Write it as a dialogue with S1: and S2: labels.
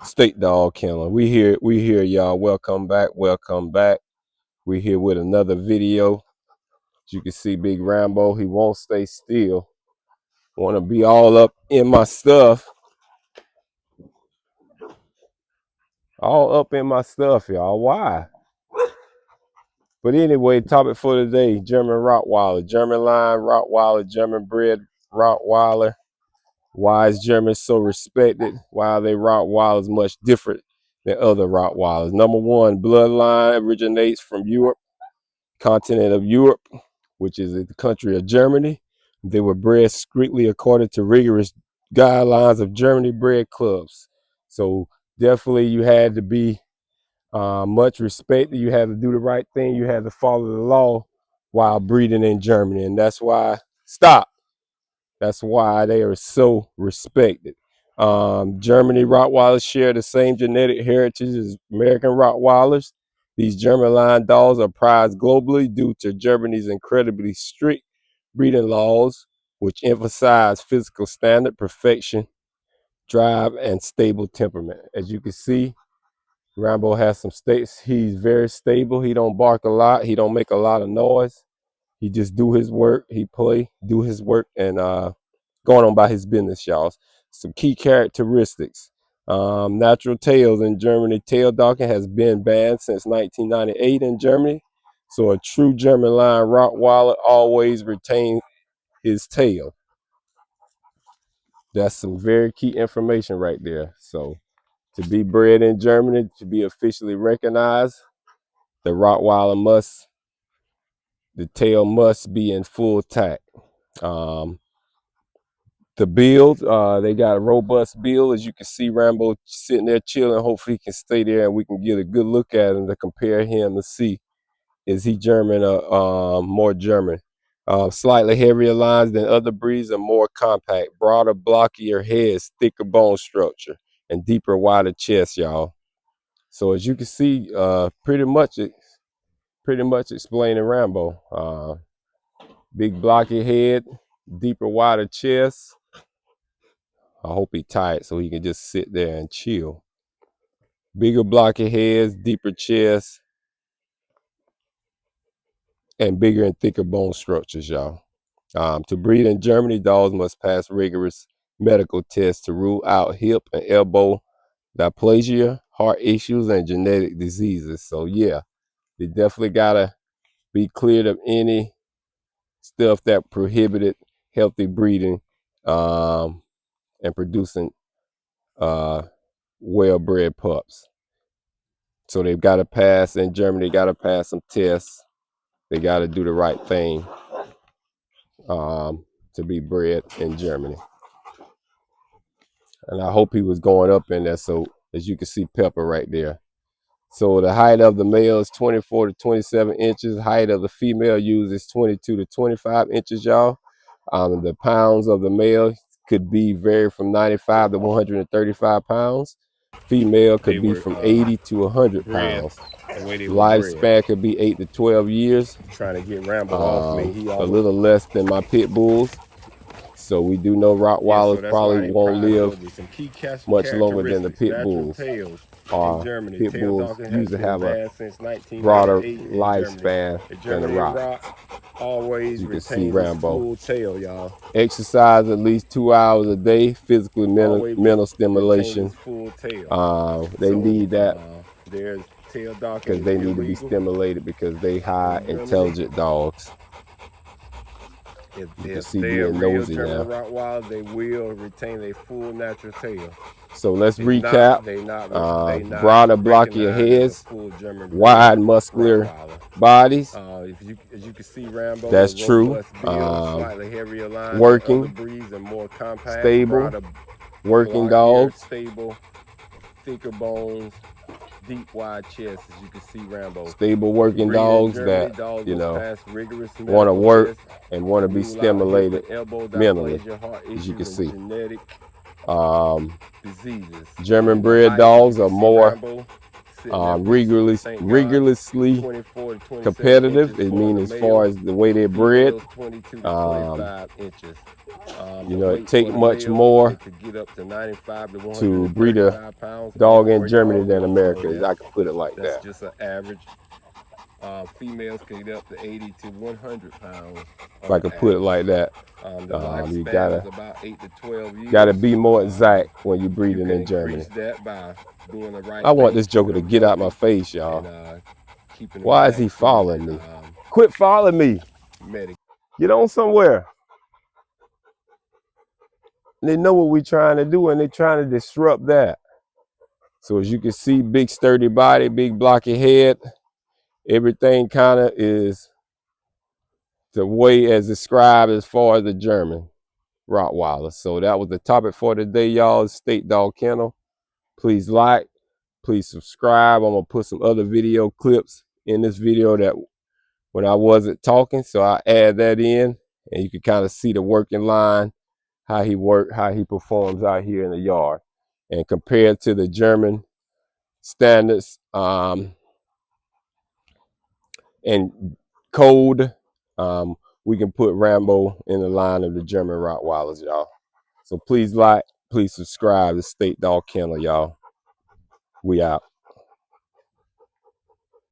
S1: State Dog Kennel. We here, y'all. Welcome back. We here with another video. As you can see, Big Rambo, he won't stay still. Want to be all up in my stuff. Y'all. Why? But anyway, topic for today, German Rottweiler. German line Rottweiler, German bred Rottweiler. Why is German so respected? Why are they Rottweilers much different than other Rottweilers? Number one, bloodline originates from Europe, continent of Europe, which is the country of Germany. They were bred strictly according to rigorous guidelines of Germany bred clubs. So definitely you had to be much respected. You had to do the right thing. You had to follow the law while breeding in Germany. And that's why, that's why they are so respected. Germany Rottweilers share the same genetic heritage as American Rottweilers. These German line dogs are prized globally due to Germany's incredibly strict breeding laws, which emphasize physical standard, perfection, drive, and stable temperament. As you can see, Rambo has some states. He's very stable. He don't bark a lot. He don't make a lot of noise. He just do his work. He do his work, and going on by his business, y'all. Some key characteristics. Natural tails in Germany. Tail docking has been banned since 1998 in Germany. So a true German line Rottweiler always retains his tail. That's some very key information right there. So to be bred in Germany, to be officially recognized, the Rottweiler the tail must be in full tact. The build, they got a robust build. As you can see, Rambo sitting there chilling. Hopefully he can stay there and we can get a good look at him to compare him to see, is he German or more German. Slightly heavier lines than other breeds and more compact. Broader, blockier heads, thicker bone structure, and deeper, wider chest, y'all. So as you can see, pretty much explaining Rambo. Big blocky head, deeper, wider chest. I hope he's tired so he can just sit there and chill. Bigger blocky heads, deeper chest, and bigger and thicker bone structures, y'all. To breed in Germany, dogs must pass rigorous medical tests to rule out hip and elbow dysplasia, heart issues, and genetic diseases. So yeah, they definitely gotta be cleared of any stuff that prohibited healthy breeding and producing well-bred pups. So they've got to pass in Germany, got to pass some tests. They got to do the right thing to be bred in Germany. And I hope he was going up in there. So as you can see, Pepper right there. So the height of the male is 24 to 27 inches. Height of the female uses 22 to 25 inches, y'all. The pounds of the male could be vary from 95 to 135 pounds. Female could be from 80 to 100 pounds. Lifespan could be 8 to 12 years. I'm trying to get Rambo off me. He a little less than my pit bulls. So we do know Rottweilers probably won't live much longer than the pit bulls. Pit bulls usually have a broader lifespan than the Rott. Always you can see Rambo. Tail, y'all. Exercise at least 2 hours a day. Physically, mental stimulation. They need that because they need to be stimulated because they high intelligent dogs. If they're real German Rottweiler, they will retain their full natural tail. So let's recap. Broader, blockier heads, wide, muscular bodies. As you can see, Rambo, that's true. Slightly heavier lines, working, breeds and more compact, stable, working dogs, stable, thicker bones, deep, wide chest. As you can see, Rambo, stable working dogs that want to work and want to be stimulated mentally, as you can see. German bred dogs are more rigorously competitive. It means as far as the way they're bred. You know, it takes much more to breed a dog in Germany than America. I could put it like that.
S2: That's just an average. Females can get up to 80 to 100 pounds.
S1: If I could put it like that.
S2: The lifespan
S1: You
S2: is about 8 to 12 years.
S1: gotta be more exact when you're breeding in Germany.
S2: That by doing the right
S1: I want
S2: thing,
S1: this joker to get out my face, y'all.
S2: And,
S1: why is he following me? Quit following me. Get on somewhere. They know what we're trying to do, and they're trying to disrupt that. So as you can see, big sturdy body, big blocky head. Everything kind of is the way as described as far as the German Rottweiler. So that was the topic for today, y'all. State Dog Kennel. Please like, please subscribe. I'm gonna put some other video clips in this video that when I wasn't talking, so I add that in, and you can kind of see the working line, how he performs out here in the yard, and compared to the German standards and code, we can put Rambo in the line of the German Rottweilers, y'all. So please like, please subscribe to State Dog Kennel, y'all. We out.